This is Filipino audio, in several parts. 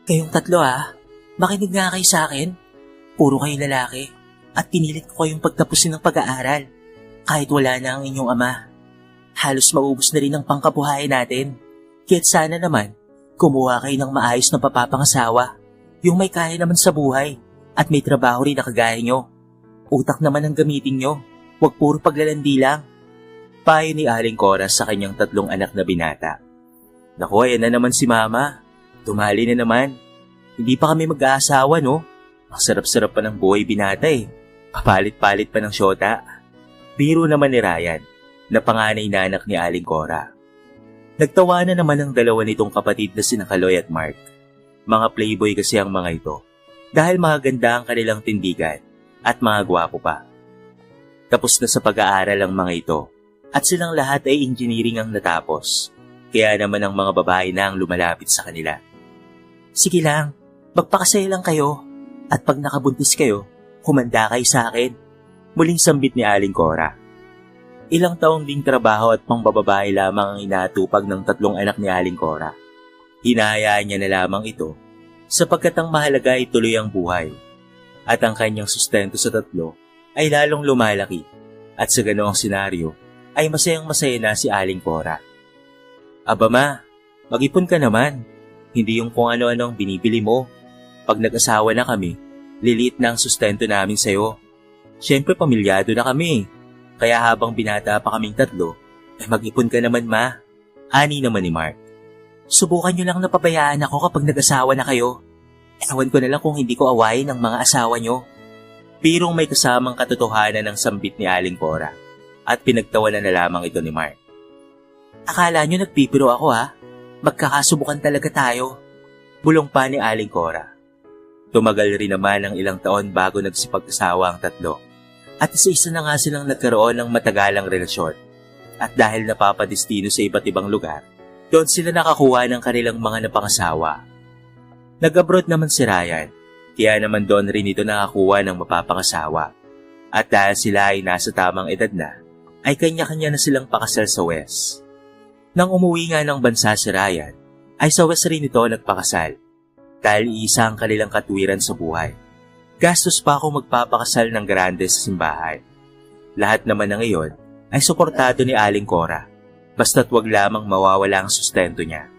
Kayong tatlo makinig nga kayo sa akin. Puro kayo lalaki at pinilit ko kayong pagtapusin ng pag-aaral. Kahit wala na ang inyong ama. Halos maubos na rin ang pangkabuhayan natin. Kaya't sana naman, kumuha kayo ng maayos na papapangasawa. Yung may kaya naman sa buhay at may trabaho rin na kagaya nyo. Utak naman ang gamitin nyo. Huwag puro paglalandi lang. Payo ni Aling Cora sa kanyang 3 anak na binata. Naku, ayan na naman si Mama. Tumali na naman. Hindi pa kami mag-aasawa, no? Ang sarap-sarap pa ng buhay binata eh. Papalit-palit pa ng syota. Biro naman ni Ryan, na panganay na anak ni Aling Cora. Nagtawa na naman ang dalawa nitong kapatid na sina Kaloy at Mark. Mga playboy kasi ang mga ito, dahil magaganda ang kanilang tindigan at mga gwapo pa. Tapos na sa pag-aaral ang mga ito, at silang lahat ay engineering ang natapos. Kaya naman ang mga babae na ang lumalapit sa kanila. Sige lang, magpakasaya lang kayo. At pag nakabuntis kayo, humanda kayo sa akin. Muling sambit ni Aling Cora. Ilang taong ding trabaho at pangbababae lamang ang inaatupag ng 3 anak ni Aling Cora. Hinahayaan niya na lamang ito sapagkat ang mahalaga ay tuloy ang buhay. At ang kanyang sustento sa 3 ay lalong lumalaki. At sa ganoong senaryo ay masayang-masaya na si Aling Cora. Aba ma, mag-ipon ka naman. Hindi yung kung ano-ano ang binibili mo. Pag nag-asawa na kami, lilit na ang sustento namin sa'yo. Siyempre pamilyado na kami. Kaya habang binata pa kaming 3, ay mag-ipon ka naman ma. Ani naman ni Mark. Subukan nyo lang na pabayaan ako kapag nag-asawa na kayo. Ewan ko na lang kung hindi ko awayin ang mga asawa nyo. Pirong may kasamang katotohanan ng sambit ni Aling Cora at pinagtawanan na lamang ito ni Mark. Akala nyo nagpipiro ako Magkakasubukan talaga tayo. Bulong pa ni Aling Cora. Tumagal rin naman ang ilang taon bago nagsipag-asawa ang 3. At isa-isa na nga silang nagkaroon ng matagalang relasyon. At dahil napapadestino sa iba't ibang lugar, doon sila nakakuha ng kanilang mga napangasawa. Nag-abroad naman si Ryan, kaya naman doon rin ito nakakuha ng mapapangasawa. At dahil sila ay nasa tamang edad na, ay kanya-kanya na silang pakasal sa West. Nang umuwi nga ng bansa si Ryan, ay sa West rin ito nagpakasal. Dahil isa ang kanilang katwiran sa buhay. Gastos pa ako magpapakasal ng grande sa simbahan. Lahat naman na ngayon ay suportado ni Aling Cora, basta't wag lamang mawawala ang sustento niya.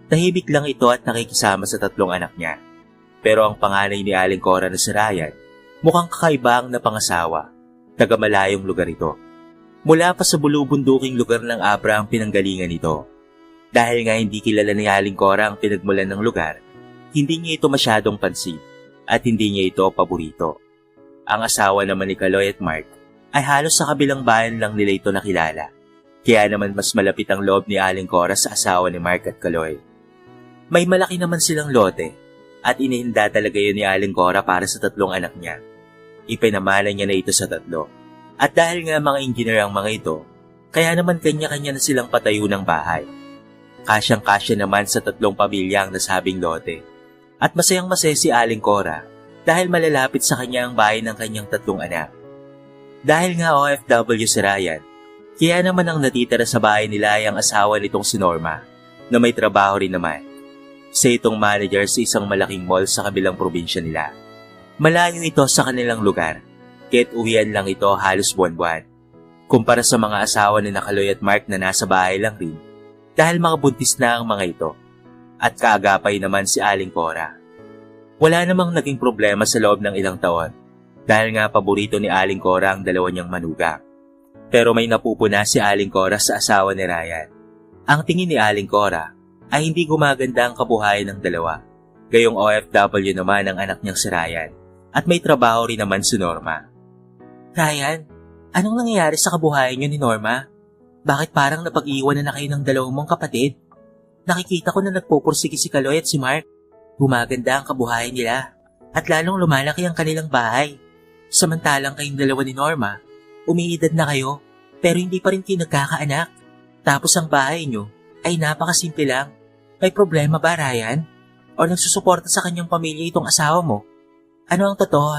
Tahimik lang ito at nakikisama sa 3 anak niya. Pero ang panganay ni Aling Cora na si Ryan, mukhang kakaiba ang napangasawa. Taga malayong lugar ito. Mula pa sa bulubunduking lugar ng Abra ang pinanggalingan nito. Dahil nga hindi kilala ni Aling Cora ang pinagmulan ng lugar, hindi niya ito masyadong pansin at hindi niya ito paborito. Ang asawa naman ni Kaloy at Mark ay halos sa kabilang bayan lang nila ito nakilala. Kaya naman mas malapit ang loob ni Aling Cora sa asawa ni Mark at Kaloy. May malaki naman silang lote at inihinda talaga yun ni Aling Cora para sa 3 anak niya. Ipinamana niya na ito sa 3. At dahil nga mga engineer ang mga ito, kaya naman kanya-kanya na silang patayo ng bahay. Kasyang-kasya naman sa 3 pamilya ang nasabing lote. At masayang-masaya si Aling Cora dahil malalapit sa kanya ang bahay ng kanyang 3 anak. Dahil nga OFW si Ryan, kaya naman ang natitira sa bahay nila ay ang asawa nitong si Norma, na may trabaho rin naman. Sa itong manager sa isang malaking mall sa kabilang probinsya nila. Malayo ito sa kanilang lugar. Kaya't uwian lang ito halos buwan-buwan. Kumpara sa mga asawa ni Kaloy at Mark na nasa bahay lang rin, dahil mga buntis na ang mga ito. At kaagapay naman si Aling Cora. Wala namang naging problema sa loob ng ilang taon, dahil nga paborito ni Aling Cora ang 2 niyang manugang. Pero may napupuna si Aling Cora sa asawa ni Ryan. Ang tingin ni Aling Cora ay hindi gumaganda ang kabuhayan ng 2. Gayong OFW naman ang anak niyang si Ryan, at may trabaho rin naman si Norma. Ryan, anong nangyayari sa kabuhayan niyo ni Norma? Bakit parang napag-iwan na kayo ng 2 mong kapatid? Nakikita ko na nagpupursige si Kaloy at si Mark. Gumaganda ang kabuhayan nila at lalong lumalaki ang kanilang bahay. Samantalang kayong 2 ni Norma, umiidad na kayo pero hindi pa rin kayo nagkakaanak. Tapos ang bahay niyo ay napakasimple lang. May problema ba, Ryan? O nagsusuporta sa kanyang pamilya itong asawa mo? Ano ang totoo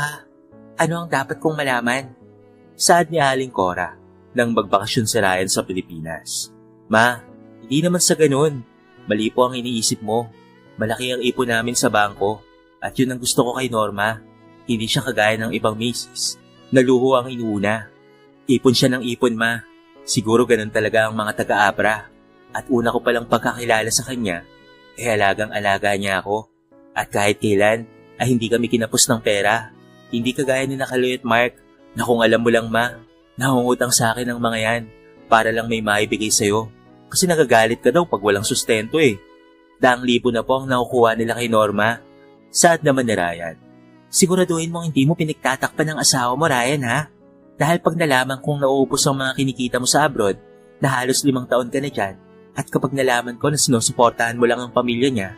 Ano ang dapat kong malaman? Saad ni Aling Cora nang magbakasyon si Ryan sa Pilipinas. Ma, hindi naman sa ganun. Mali po ang iniisip mo. Malaki ang ipon namin sa bangko at yun ang gusto ko kay Norma. Hindi siya kagaya ng ibang misis. Naluho ang inuuna. Ipon siya ng ipon, ma. Siguro ganun talaga ang mga taga-Abra. At una ko palang pagkakilala sa kanya, alagang-alaga niya ako. At kahit kailan, ay hindi kami kinapos ng pera. Hindi kagaya ni Kaloy at Mark, na kung alam mo lang, ma, nangungutang sa akin ang mga yan para lang may maibigay sa'yo. Kasi nagagalit ka daw pag walang sustento eh. 2,000 na po ang nakukuha nila kay Norma. Saad naman ni Ryan. Siguraduhin mong hindi mo pinagtatakpan ng asawa mo, Ryan, ha? Dahil pag nalaman kong nauubos ang mga kinikita mo sa abroad, na halos 5 taon ka na dyan, at kapag nalaman ko na sinusuportahan mo lang ang pamilya niya,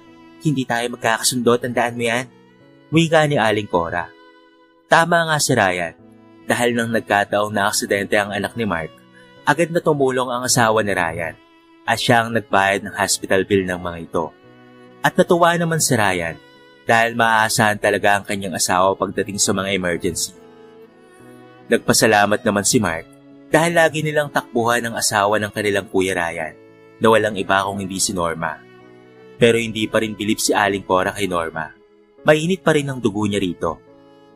hindi tayo magkakasundo, tandaan mo yan. Wika ni Aling Cora. Tama nga si Ryan. Dahil nang nagkataong na aksidente ang anak ni Mark, agad na tumulong ang asawa ni Ryan at siya ang nagbayad ng hospital bill ng mga ito. At natuwa naman si Ryan dahil maaasahan talaga ang kanyang asawa pagdating sa mga emergency. Nagpasalamat naman si Mark dahil lagi nilang takbuhan ang asawa ng kanilang kuya Ryan na walang iba kung hindi si Norma. Pero hindi pa rin bilib si Aling Cora kay Norma. Mainit pa rin ang dugo niya rito.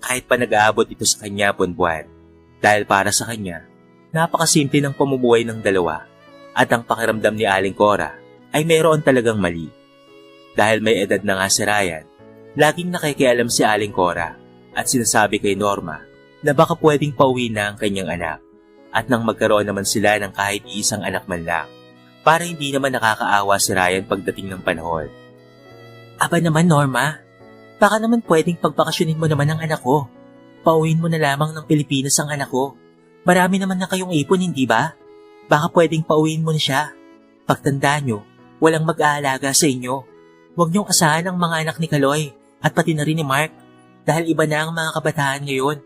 Kahit pa nag-aabot ito sa kanya buwan-buwan. Dahil para sa kanya, napakasimple ng pamumuhay ng dalawa at ang pakiramdam ni Aling Cora ay mayroon talagang mali. Dahil may edad na nga si Ryan, laging nakikialam si Aling Cora at sinasabi kay Norma na baka pwedeng pauwi na ang kanyang anak at nang magkaroon naman sila ng kahit isang anak man lang para hindi naman nakakaawa si Ryan pagdating ng panahon. Aba naman, Norma, baka naman pwedeng pagbakasyonin mo naman ang anak ko. Pauwiin mo na lamang ng Pilipinas ang anak ko. Marami naman na kayong ipon, hindi ba? Baka pwedeng pauwiin mo na siya. Pagtanda nyo, walang mag-aalaga sa inyo. Huwag niyong asahan ang mga anak ni Kaloy at pati na rin ni Mark dahil iba na ang mga kabataan ngayon.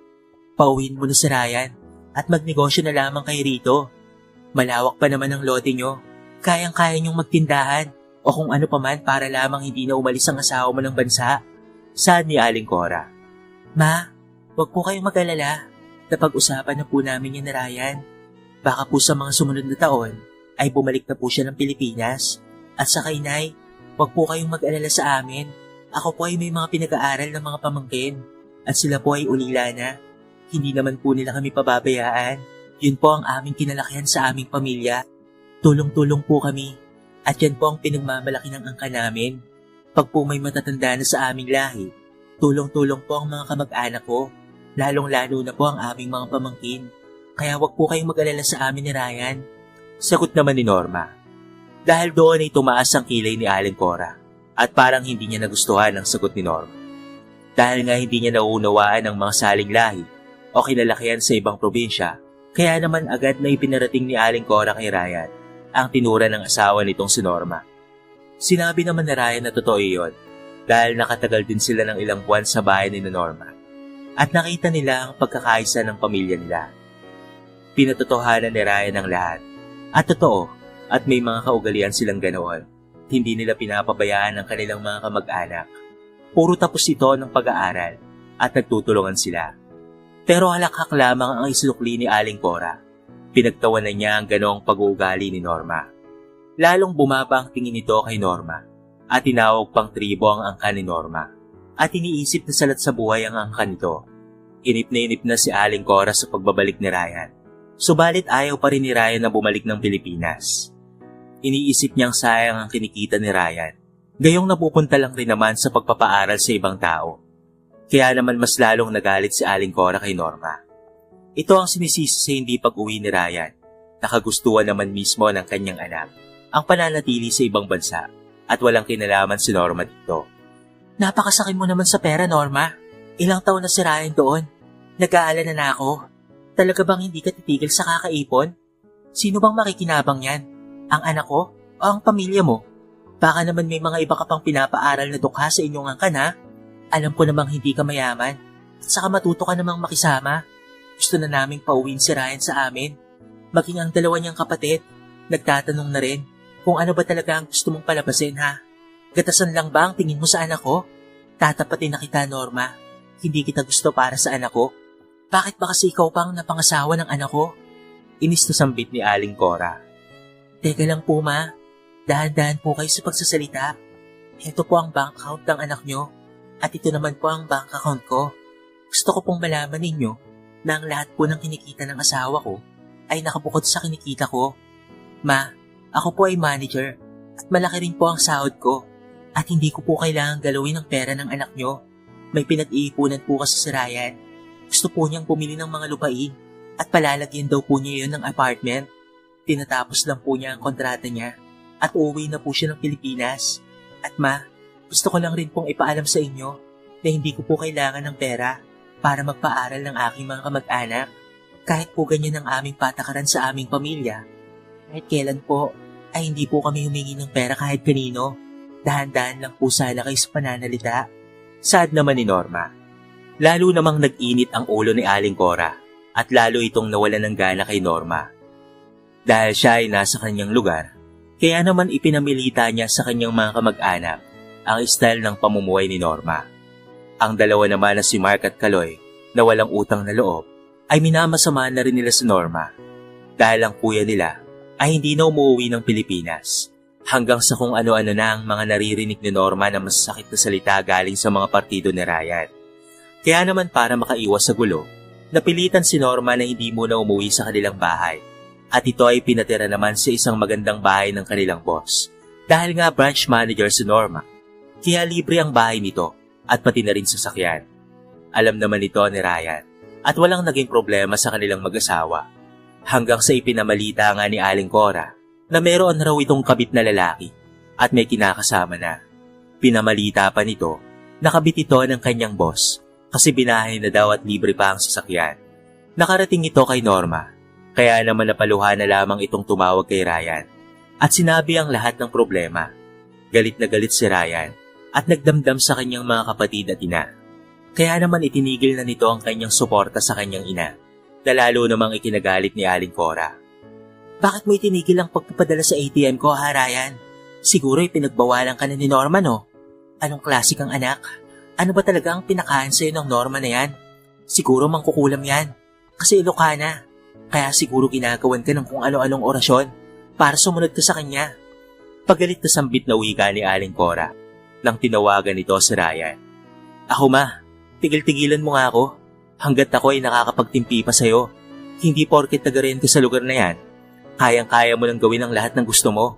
Pauwiin mo na si Ryan at magnegosyo na lamang kayo rito. Malawak pa naman ang lote nyo. Kayang-kaya niyong magtindahan o kung ano pa man para lamang hindi na umalis ang asawa mo ng bansa. Saad ni Aling Cora. Ma, huwag po kayong mag-alala. Napag-usapan na po namin yan ni Ryan. Baka po sa mga sumunod na taon ay bumalik na po siya ng Pilipinas. At sa Inay, huwag po kayong mag-alala sa amin. Ako po ay may mga pinag-aaral ng mga pamangkin. At sila po ay ulila na. Hindi naman po nila kami pababayaan. Yun po ang aming kinalakihan sa aming pamilya. Tulong-tulong po kami. At yan po ang pinagmamalaki ng angka namin. Pag po may matatanda na sa aming lahi, tulong-tulong po ang mga kamag-anak ko. Lalong-lalo na po ang aming mga pamangkin. Kaya wag po kayong mag-alala sa amin ni Ryan. Sagot naman ni Norma. Dahil doon ay tumaas ang kilay ni Aling Cora at parang hindi niya nagustuhan ang sagot ni Norma. Dahil nga hindi niya nauunawaan ang mga saling lahi o kinalakihan sa ibang probinsya, kaya naman agad na ipinarating ni Aling Cora kay Ryan ang tinura ng asawa nitong si Norma. Sinabi naman ni Ryan na totoo iyon dahil nakatagal din sila ng ilang buwan sa bahay ni Norma at nakita nila ang pagkakaisa ng pamilya nila. Pinatotohanan ni Ryan ang lahat at totoo at may mga kaugalian silang ganoon. Hindi nila pinapabayaan ang kanilang mga kamag-anak. Puro tapos ito ng pag-aaral at nagtutulungan sila. Pero halakhak lamang ang isinukli ni Aling Cora. Pinagtawanan niya ang ganoong pag-uugali ni Norma. Lalong bumaba ang tingin nito kay Norma at tinawag pang tribo ang angka ni Norma at iniisip na salat sa buhay ang angka nito. Inip na si Aling Cora sa pagbabalik ni Ryan. Subalit ayaw pa rin ni Ryan na bumalik ng Pilipinas. Iniisip niyang sayang ang kinikita ni Ryan. Gayong napupunta lang rin naman sa pagpapaaral sa ibang tao. Kaya naman mas lalong nagalit si Aling Cora kay Norma. Ito ang sinisisi sa hindi pag-uwi ni Ryan. Nakagustuhan naman mismo ng kanyang anak ang pananatili sa ibang bansa at walang kinalaman si Norma dito. Napakasakit mo naman sa pera, Norma. Ilang taon na si Ryan doon. Nag-aalala na ako. Talaga bang hindi ka titigil sa kakaipon? Sino bang makikinabang yan? Ang anak ko o ang pamilya mo? Baka naman may mga iba ka pang pinapaaral na dukha sa inyong angkan, ha? Alam ko namang hindi ka mayaman at saka matuto ka namang makisama. Gusto na naming pauwiin si Ryan sa amin. Maging ang dalawa niyang kapatid, nagtatanong na rin kung ano ba talaga ang gusto mong palabasin, ha? Gatasan lang ba ang tingin mo sa anak ko? Tatapatin na kita, Norma. Hindi kita gusto para sa anak ko. Bakit ba kasi ikaw pang napangasawa ng anak ko? Inis na sambit ni Aling Cora. Teka lang po, ma. Dahan-dahan po kayo sa pagsasalita. Ito po ang bank account ng anak nyo at ito naman po ang bank account ko. Gusto ko pong malaman ninyo na ang lahat po ng kinikita ng asawa ko ay nakabukod sa kinikita ko. Ma, ako po ay manager at malaki rin po ang sahod ko at hindi ko po kailangan galawin ang pera ng anak nyo. May pinag-iipunan po kasi si Ryan. Gusto po niyang bumili ng mga lupain at palalagyan daw po niya yun ng apartment. Tinatapos lang po niya ang kontrata niya at uuwi na po siya ng Pilipinas. At ma, gusto ko lang rin pong ipaalam sa inyo na hindi ko po kailangan ng pera para magpaaral ng aking mga kamag-anak. Kahit po ganyan ang aming patakaran sa aming pamilya, kahit kailan po ay hindi po kami humingi ng pera kahit kanino. Dahan-dahan lang po sana kayo sa pananalita. Sad naman ni Norma. Lalo namang nag-init ang ulo ni Aling Cora at lalo itong nawalan ng gana kay Norma. Dahil siya ay nasa kanyang lugar, kaya naman ipinamilita niya sa kanyang mga kamag-anak ang style ng pamumuhay ni Norma. Ang dalawa naman na si Mark at Kaloy na walang utang na loob ay minamasama na rin nila si Norma dahil ang kuya nila ay hindi na umuwi ng Pilipinas. Hanggang sa kung ano-ano na ang mga naririnig ni Norma na masasakit na salita galing sa mga partido ni Ryan. Kaya naman para makaiwas sa gulo, napilitan si Norma na hindi muna umuwi sa kanilang bahay. At ito ay pinatira naman sa isang magandang bahay ng kanilang boss. Dahil nga branch manager si Norma, kaya libre ang bahay nito at pati na rin sasakyan. Alam naman ito ni Ryan at walang naging problema sa kanilang mag-asawa. Hanggang sa ipinamalita nga ni Aling Cora na meron raw itong kabit na lalaki at may kinakasama na. Pinamalita pa nito na kabit ito ng kanyang boss kasi binahay na daw at libre pa ang sasakyan. Nakarating ito kay Norma, kaya naman napaluhan na lamang itong tumawag kay Ryan at sinabi ang lahat ng problema. Galit na galit si Ryan at nagdamdam sa kanyang mga kapatid at ina. Kaya naman itinigil na nito ang kanyang suporta sa kanyang ina na lalo namang ikinagalit ni Aling Cora. Bakit mo itinigil ang pagpapadala sa ATM ko, ha, Ryan? Siguro pinagbawalan ka na ni Norma, no? Anong klase kang anak? Ano ba talaga ang pinakain sa'yo ng Norma na yan? Siguro mangkukulam yan. Kasi Ilocana. Kaya siguro ginagawan ka ng kung ano-anong orasyon para sumunod ka sa kanya. Pagalit na sambit na wika ni Aling Cora nang tinawagan nito si Ryan. Ako ma, tigil-tigilan mo nga ako. Hanggat ako ay nakakapagtimpi pa sa'yo. Hindi porket tagarin ka sa lugar na yan. Kayang-kaya mo nang gawin ang lahat ng gusto mo.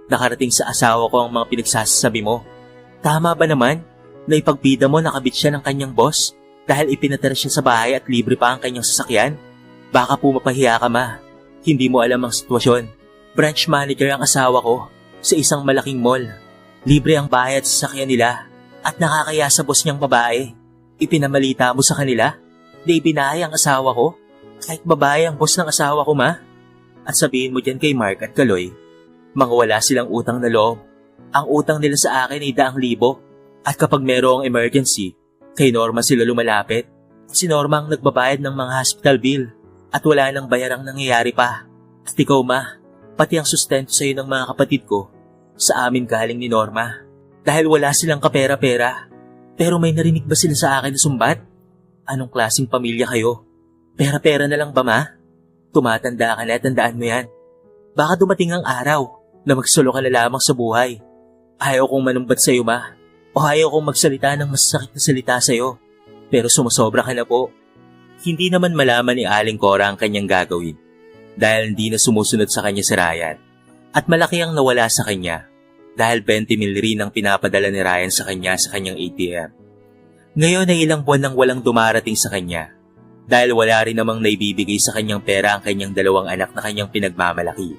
Nakarating sa asawa ko ang mga pinagsasabi mo. Tama ba naman na ipagbida mo nakabit siya ng kanyang boss dahil ipinatira siya sa bahay at libre pa ang kanyang sasakyan? Baka pumapahiya ka ma. Hindi mo alam ang sitwasyon. Branch manager ang asawa ko sa isang malaking mall. Libre ang bahay at sasakyan nila at nakakaya sa boss niyang babae. Ipinamalita mo sa kanila na ibinahay ang asawa ko kahit babae ang boss ng asawa ko ma. At sabihin mo dyan kay Mark at Kaloy, mga wala silang utang na loob. Ang utang nila sa akin ay 100,000. At kapag merong emergency, kay Norma sila lumalapit. Si Norma ang nagbabayad ng mga hospital bill at wala nang bayarang nangyayari pa. At ikaw ma, pati ang sustento sa'yo ng mga kapatid ko, sa amin galing ni Norma. Dahil wala silang kapera-pera. Pero may narinig ba sila sa akin na sumbat? Anong klaseng pamilya kayo? Pera-pera na lang ba ma? Tumatanda ka na, tandaan mo yan. Baka dumating ang araw na magsolo ka na lamang sa buhay. Ayaw kong manumbat sa'yo ma, o ayaw kong magsalita ng masasakit na salita sa'yo. Pero sumusobra ka na po. Hindi naman malaman ni Aling Cora ang kanyang gagawin dahil hindi na sumusunod sa kanya si Ryan. At malaki ang nawala sa kanya dahil 20,000 rin ang pinapadala ni Ryan sa kanyang ATM. Ngayon ay ilang buwan nang walang dumarating sa kanya. Dahil wala rin namang naibibigay sa kanyang pera ang kanyang 2 anak na kanyang pinagmamalaki.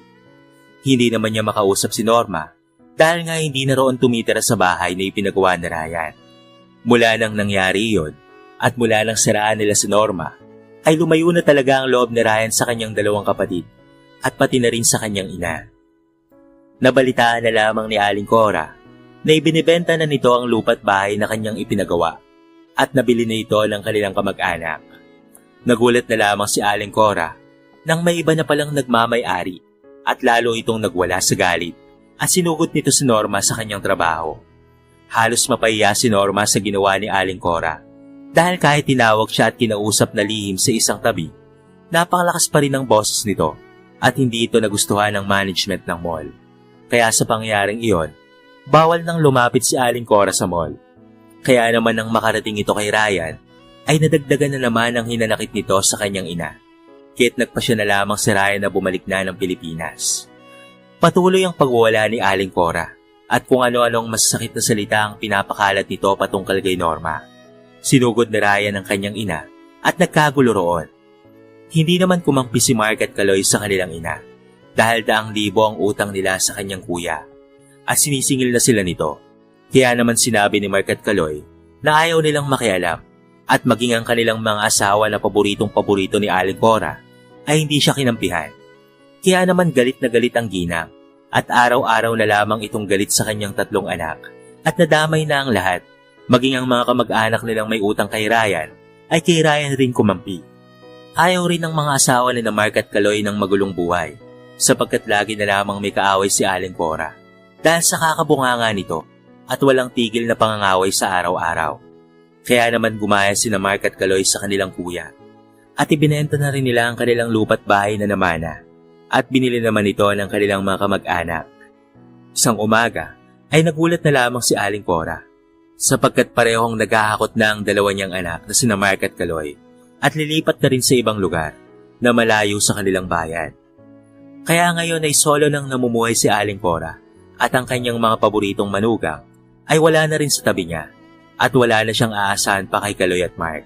Hindi naman niya makausap si Norma dahil nga hindi na roon tumitira sa bahay na ipinagawa ni Ryan. Mula nang nangyari iyon at mula nang siraan nila si Norma, ay lumayo na talaga ang loob ni Ryan sa kanyang 2 kapatid at pati na rin sa kanyang ina. Nabalitaan na lamang ni Aling Cora na ibinibenta na nito ang lupa't bahay na kanyang ipinagawa at nabili na ito ng kanilang kamag-anak. Nagulat na lamang si Aling Cora nang may iba na palang nagmamay-ari at lalo itong nagwala sa galit at sinugod nito si Norma sa kanyang trabaho. Halos mapahiya si Norma sa ginawa ni Aling Cora dahil kahit tinawag siya at kinausap na lihim sa isang tabi, napakalakas pa rin ang boses nito at hindi ito nagustuhan ng management ng mall. Kaya sa pangyayaring iyon, bawal nang lumapit si Aling Cora sa mall. Kaya naman nang makarating ito kay Ryan, ay nadagdagan na naman ang hinanakit nito sa kanyang ina. Kaya't nagpasya na lamang si Ryan na bumalik na ng Pilipinas. Patuloy ang pagwawala ni Aling Cora at kung ano-anong masasakit na salita ang pinapakalat nito patungkol kay Norma. Sinugod ni Ryan ang kanyang ina at nagkagulo roon. Hindi naman kumampi si Mark at Kaloy sa kanilang ina dahil 200,000 ang utang nila sa kanyang kuya at sinisingil na sila nito. Kaya naman sinabi ni Mark at Kaloy na ayaw nilang makialam at maging ang kanilang mga asawa na paboritong-paborito ni Aling Cora ay hindi siya kinampihan. Kaya naman galit na galit ang ginang at araw-araw na lamang itong galit sa kanyang 3 anak at nadamay na ang lahat. Maging ang mga kamag-anak nilang may utang kay Ryan ay kay Ryan rin kumampi. Ayaw rin ng mga asawa ni Mark at Kaloy ng magulong buhay sapagkat lagi na lamang may kaaway si Aling Cora dahil sa kakabunganga nito at walang tigil na pangangaway sa araw-araw. Kaya naman gumaya si Mark at Kaloy sa kanilang kuya at ibinenta na rin nila ang kanilang lupa't bahay na namana at binili naman ito ng kanilang mga kamag-anak. Isang umaga ay nagulat na lamang si Aling Cora sapagkat parehong naghahakot na ang 2 niyang anak na sina Mark at Kaloy at lilipat na rin sa ibang lugar na malayo sa kanilang bayan. Kaya ngayon ay solo nang namumuhay si Aling Cora at ang kanyang mga paboritong manugang ay wala na rin sa tabi niya at wala na siyang aasahan pa kay Kaloy at Mark.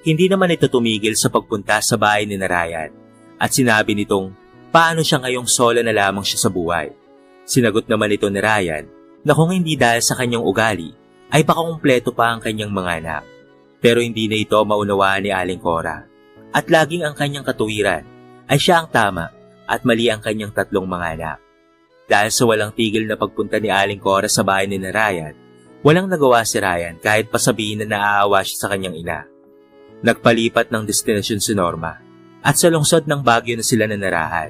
Hindi naman ito tumigil sa pagpunta sa bahay ni Ryan at sinabi nitong paano siya ngayong solo na lamang siya sa buhay. Sinagot naman ito ni Ryan na kung hindi dahil sa kanyang ugali ay baka kumpleto pa ang kanyang mga anak. Pero hindi na ito maunawaan ni Aling Cora at laging ang kanyang katuwiran ay siya ang tama at mali ang kanyang 3 mga anak. Dahil sa walang tigil na pagpunta ni Aling Cora sa bahay ni Ryan, walang nagawa si Ryan kahit pasabihin na naaawa siya sa kanyang ina. Nagpalipat ng destinasyon si Norma at sa lungsod ng Baguio na sila nanirahan.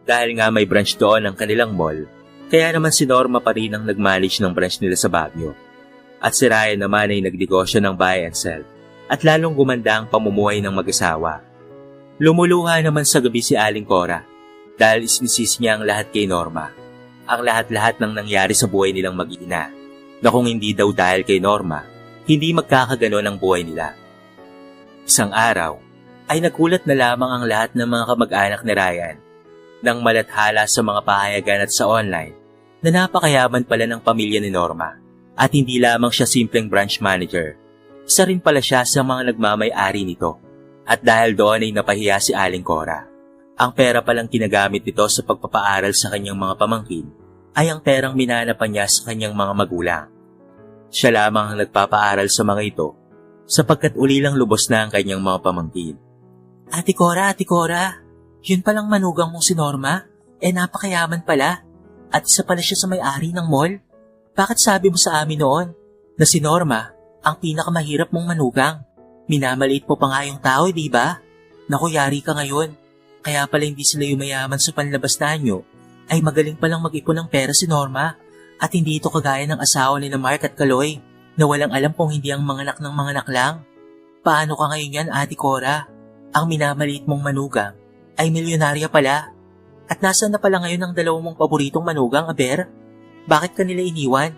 Dahil nga may branch doon ang kanilang mall, kaya naman si Norma pa rin ang nag-manage ng branch nila sa Baguio. At si Ryan naman ay nagnegosyo ng buy and sell at lalong gumanda ang pamumuhay ng mag-asawa. Lumuluha naman sa gabi si Aling Cora dahil isinisis niya ang lahat kay Norma. Ang lahat-lahat ng nangyari sa buhay nilang mag-ina na kung hindi daw dahil kay Norma, hindi magkakaganon ang buhay nila. Isang araw ay nagulat na lamang ang lahat ng mga kamag-anak ni Ryan nang malathala sa mga pahayagan at sa online na napakayaman pala ng pamilya ni Norma at hindi lamang siya simpleng branch manager. Isa rin pala siya sa mga nagmamay-ari nito at dahil doon ay napahiya si Aling Cora. Ang pera palang ginagamit nito sa pagpapaaral sa kanyang mga pamangkin ay ang perang minanapan niya sa kanyang mga magulang. Siya lamang ang nagpapaaral sa mga ito sapagkat uli lang lubos na ang kanyang mga pamangkin. Ate Cora, yun palang manugang mong si Norma? Napakayaman pala at isa pala siya sa may-ari ng mall. Bakit sabi mo sa amin noon na si Norma ang pinakamahirap mong manugang? Minamaliit mo pa nga yung tao, di ba? Naku, yari ka ngayon. Kaya pala hindi sila yumayaman sa panlabas na nyo, ay magaling palang mag-ipon ng pera si Norma at hindi ito kagaya ng asawa ni Mark at Kaloy na walang alam kung hindi ang manganak ng manganak lang. Paano ka ngayon yan, Ate Cora? Ang minamaliit mong manugang ay milyonarya pala. At nasaan na pala ngayon ang 2 mong paboritong manugang, Aber? Bakit ka nila iniwan?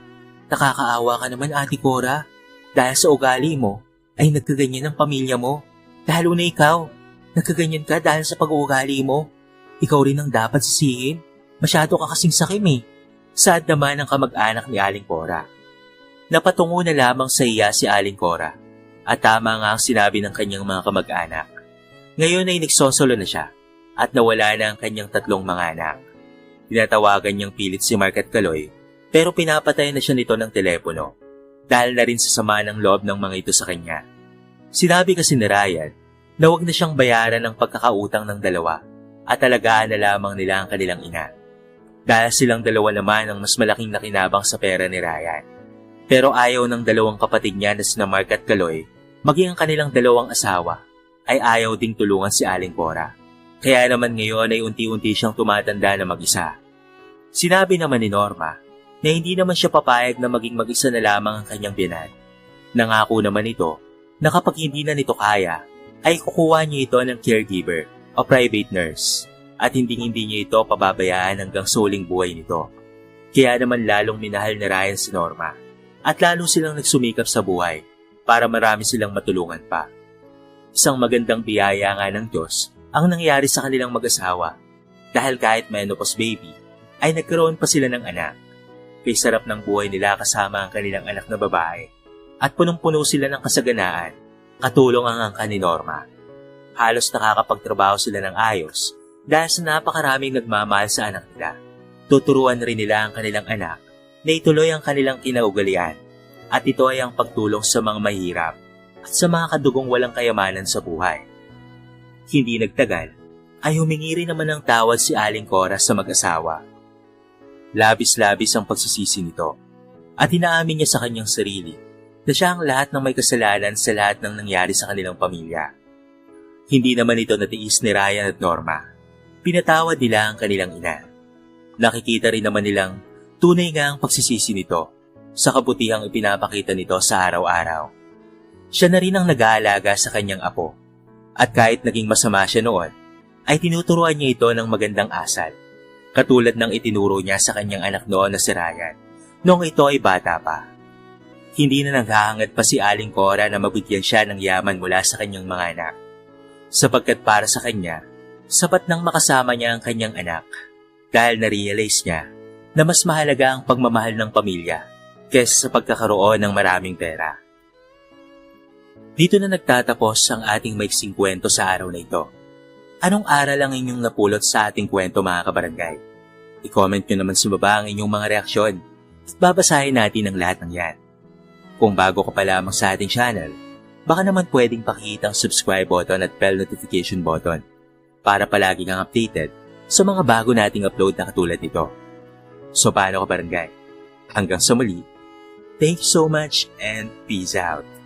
Nakakaawa ka naman, Ate Cora. Dahil sa ugali mo, ay nagkaganyan ang pamilya mo. Lalo na ikaw. Nagkaganyan ka dahil sa pag-uugali mo. Ikaw rin ang dapat sisihin. Masyado ka kasing sakim eh. Sad naman ang kamag-anak ni Aling Cora. Napatungo na lamang sa iya si Aling Cora. At tama nga ang sinabi ng kanyang mga kamag-anak. Ngayon ay nagsosolo na siya at nawala na ang kanyang 3 mga anak. Tinatawagan niyang pilit si Mark at Kaloy pero pinapatay na siya nito ng telepono dahil na rin sa sama ng loob ng mga ito sa kanya. Sinabi kasi ni Ryan na huwag na siyang bayaran ng pagkakautang ng 2 at alagaan na lamang nila ang kanilang ina. Dahil silang 2 naman ang mas malaking nakinabang sa pera ni Ryan. Pero ayaw ng 2 kapatid niya na sina Mark at Kaloy, maging ang kanilang 2 asawa, ay ayaw ding tulungan si Aling Cora. Kaya naman ngayon ay unti-unti siyang tumatanda na mag-isa. Sinabi naman ni Norma na hindi naman siya papayag na maging mag-isa na lamang ang kanyang biyanan. Nangako naman ito na kapag hindi na nito kaya, ay kukuha niya ito ng caregiver o private nurse at hindi niya ito pababayaan hanggang suling buhay nito. Kaya naman lalong minahal ni Ryan si Norma at lalo silang nagsumikap sa buhay para marami silang matulungan pa. Isang magandang biyaya nga ng Diyos ang nangyari sa kanilang mag-asawa dahil kahit menopause baby ay nagkaroon pa sila ng anak. Kay sarap ng buhay nila kasama ang kanilang anak na babae at punong-puno sila ng kasaganaan, katulong ang angka ni Norma. Halos nakakapagtrabaho sila ng ayos dahil sa napakaraming nagmamahal sa anak nila. Tuturuan rin nila ang kanilang anak na ituloy ang kanilang kinaugalian at ito ay ang pagtulong sa mga mahirap at sa mga kadugong walang kayamanan sa buhay. Hindi nagtagal ay humingi rin naman ng tawad si Aling Cora sa mag-asawa. Labis-labis ang pagsisisi nito at inaamin niya sa kanyang sarili na siya ang lahat ng may kasalanan sa lahat ng nangyari sa kanilang pamilya. Hindi naman ito natiis ni Ryan at Norma. Pinatawad nila ang kanilang ina. Nakikita rin naman nilang tunay nga ang pagsisisi nito sa kabutihang ipinapakita nito sa araw-araw. Siya na rin ang nag-aalaga sa kanyang apo at kahit naging masama siya noon, ay tinuturuan niya ito ng magandang asal. Katulad ng itinuro niya sa kanyang anak noon na si Ryan noong ito ay bata pa. Hindi na naghahangad pa si Aling Cora na mabigyan siya ng yaman mula sa kanyang mga anak. Sapagkat para sa kanya, sapat nang makasama niya ang kanyang anak. Dahil na-realize niya na mas mahalaga ang pagmamahal ng pamilya kaysa sa pagkakaroon ng maraming pera. Dito na nagtatapos ang ating maiksing kwento sa araw na ito. Anong aral ang inyong napulot sa ating kwento mga kabarangay? I-comment nyo naman sa baba ang inyong mga reaksyon at babasahin natin ang lahat ng yan. Kung bago ka pa lamang sa ating channel, baka naman pwedeng pakihita ang subscribe button at bell notification button para palagi kang updated sa mga bago nating upload na katulad nito. So paano ka barangay? Hanggang sa muli, thank you so much and peace out.